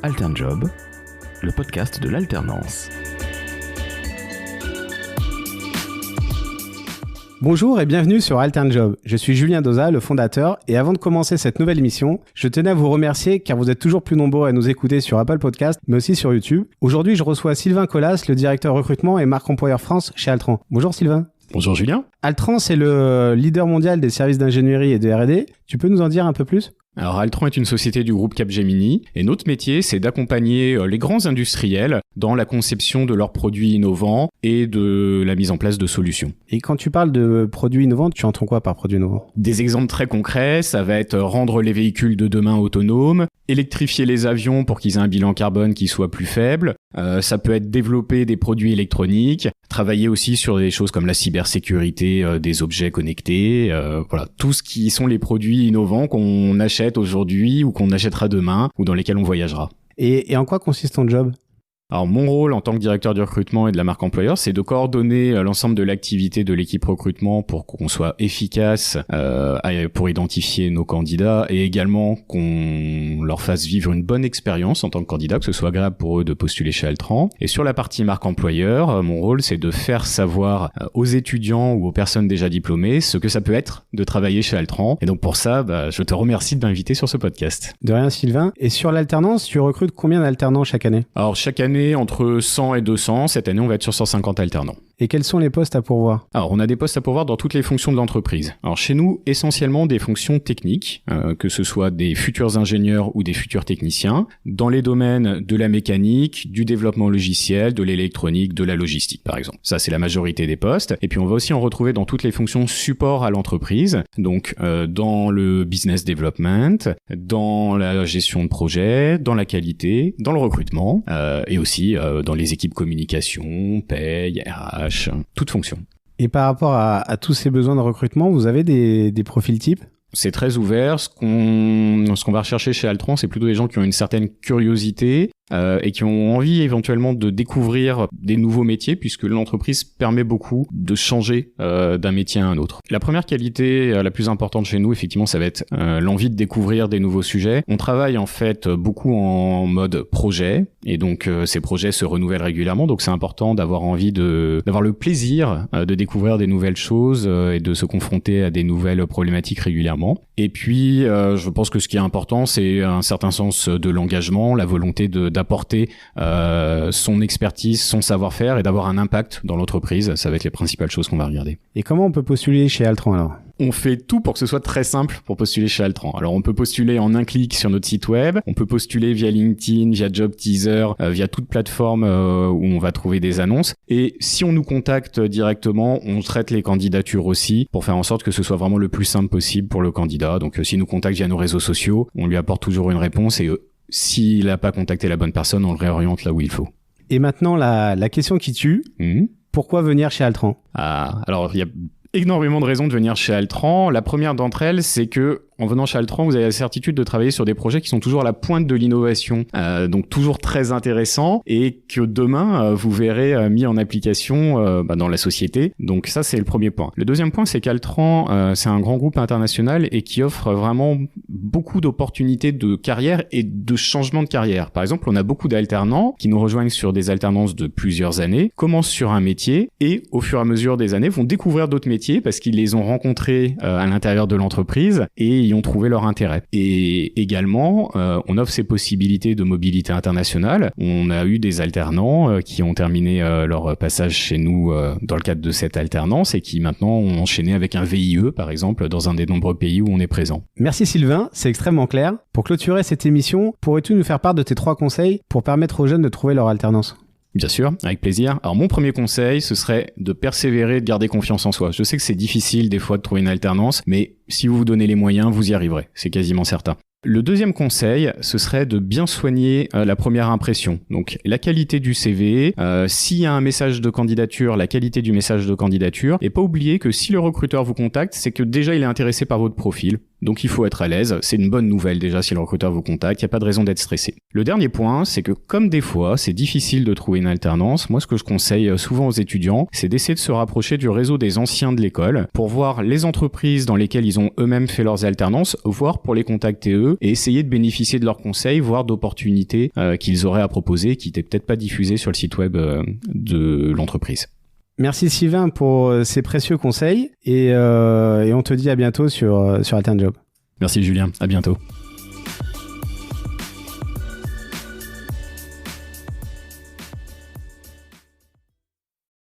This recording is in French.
Alternjob, le podcast de l'alternance. Bonjour et bienvenue sur Alternjob. Je suis Julien Doza, le fondateur, et avant de commencer cette nouvelle émission, je tenais à vous remercier car vous êtes toujours plus nombreux à nous écouter sur Apple Podcast, mais aussi sur YouTube. Aujourd'hui, je reçois Sylvain Colas, le directeur recrutement et marque employeur France chez Altran. Bonjour Sylvain. Bonjour Julien. Altran, c'est le leader mondial des services d'ingénierie et de R&D. Tu peux nous en dire un peu plus ? Alors Altran est une société du groupe Capgemini et notre métier c'est d'accompagner les grands industriels dans la conception de leurs produits innovants et de la mise en place de solutions. Et quand tu parles de produits innovants, tu entends quoi par produits innovants ? Des exemples très concrets, ça va être rendre les véhicules de demain autonomes, électrifier les avions pour qu'ils aient un bilan carbone qui soit plus faible, ça peut être développer des produits électroniques, travailler aussi sur des choses comme la cybersécurité des objets connectés, voilà, tout ce qui sont les produits innovants qu'on achète aujourd'hui ou qu'on achètera demain ou dans lesquels on voyagera. Et en quoi consiste ton job ? Alors mon rôle en tant que directeur du recrutement et de la marque employeur, c'est de coordonner l'ensemble de l'activité de l'équipe recrutement pour qu'on soit efficace pour identifier nos candidats et également qu'on leur fasse vivre une bonne expérience en tant que candidat, que ce soit agréable pour eux de postuler chez Altran. Et sur la partie marque employeur, mon rôle c'est de faire savoir aux étudiants ou aux personnes déjà diplômées ce que ça peut être de travailler chez Altran. Et donc pour ça, je te remercie de m'inviter sur ce podcast. De rien Sylvain. Et sur l'alternance, tu recrutes combien d'alternants chaque année ? Alors chaque année, entre 100 et 200. Cette année, on va être sur 150 alternants. Et quels sont les postes à pourvoir ? Alors, on a des postes à pourvoir dans toutes les fonctions de l'entreprise. Alors, chez nous, essentiellement des fonctions techniques, que ce soit des futurs ingénieurs ou des futurs techniciens, dans les domaines de la mécanique, du développement logiciel, de l'électronique, de la logistique, par exemple. Ça, c'est la majorité des postes. Et puis, on va aussi en retrouver dans toutes les fonctions support à l'entreprise, donc dans le business development, dans la gestion de projet, dans la qualité, dans le recrutement, et aussi dans les équipes communication, paye, RH, toute fonction. Et par rapport à tous ces besoins de recrutement, vous avez des profils types ? C'est très ouvert. Ce qu'on va rechercher chez Altran, c'est plutôt des gens qui ont une certaine curiosité et qui ont envie éventuellement de découvrir des nouveaux métiers, puisque l'entreprise permet beaucoup de changer d'un métier à un autre. La première qualité la plus importante chez nous, effectivement, ça va être l'envie de découvrir des nouveaux sujets. On travaille en fait beaucoup en mode projet, et donc ces projets se renouvellent régulièrement, donc c'est important d'avoir envie d'avoir le plaisir de découvrir des nouvelles choses et de se confronter à des nouvelles problématiques régulièrement. Et puis, je pense que ce qui est important, c'est un certain sens de l'engagement, la volonté d'apporter son expertise, son savoir-faire et d'avoir un impact dans l'entreprise. Ça va être les principales choses qu'on va regarder. Et comment on peut postuler chez Altran alors ? On fait tout pour que ce soit très simple pour postuler chez Altran. Alors, on peut postuler en un clic sur notre site web, on peut postuler via LinkedIn, via Job Teaser, via toute plateforme où on va trouver des annonces. Et si on nous contacte directement, on traite les candidatures aussi pour faire en sorte que ce soit vraiment le plus simple possible pour le candidat. Donc, s'il nous contacte via nos réseaux sociaux, on lui apporte toujours une réponse et s'il n'a pas contacté la bonne personne, on le réoriente là où il faut. Et maintenant, la question qui tue, pourquoi venir chez Altran ? Alors, il y a énormément de raisons de venir chez Altran. La première d'entre elles, c'est que en venant chez Altran, vous avez la certitude de travailler sur des projets qui sont toujours à la pointe de l'innovation, donc toujours très intéressants et que demain, vous verrez mis en application dans la société. Donc ça, c'est le premier point. Le deuxième point, c'est qu'Altran, c'est un grand groupe international et qui offre vraiment beaucoup d'opportunités de carrière et de changement de carrière. Par exemple, on a beaucoup d'alternants qui nous rejoignent sur des alternances de plusieurs années, commencent sur un métier et au fur et à mesure des années, vont découvrir d'autres métiers parce qu'ils les ont rencontrés à l'intérieur de l'entreprise et y ont trouvé leur intérêt. Et également, on offre ces possibilités de mobilité internationale. On a eu des alternants qui ont terminé leur passage chez nous dans le cadre de cette alternance et qui maintenant ont enchaîné avec un VIE, par exemple, dans un des nombreux pays où on est présent. Merci Sylvain, c'est extrêmement clair. Pour clôturer cette émission, pourrais-tu nous faire part de tes 3 conseils pour permettre aux jeunes de trouver leur alternance ? Bien sûr, avec plaisir. Alors mon premier conseil, ce serait de persévérer, de garder confiance en soi. Je sais que c'est difficile des fois de trouver une alternance, mais si vous vous donnez les moyens, vous y arriverez. C'est quasiment certain. Le deuxième conseil, ce serait de bien soigner la première impression. Donc la qualité du CV, s'il y a un message de candidature, la qualité du message de candidature, et pas oublier que si le recruteur vous contacte, c'est que déjà il est intéressé par votre profil. Donc il faut être à l'aise, c'est une bonne nouvelle déjà si le recruteur vous contacte, il n'y a pas de raison d'être stressé. Le dernier point, c'est que comme des fois c'est difficile de trouver une alternance, moi ce que je conseille souvent aux étudiants, c'est d'essayer de se rapprocher du réseau des anciens de l'école pour voir les entreprises dans lesquelles ils ont eux-mêmes fait leurs alternances, voire pour les contacter eux et essayer de bénéficier de leurs conseils, voire d'opportunités qu'ils auraient à proposer qui n'étaient peut-être pas diffusées sur le site web de l'entreprise. Merci Sylvain pour ces précieux conseils et on te dit à bientôt sur Alternjob. Merci Julien, à bientôt.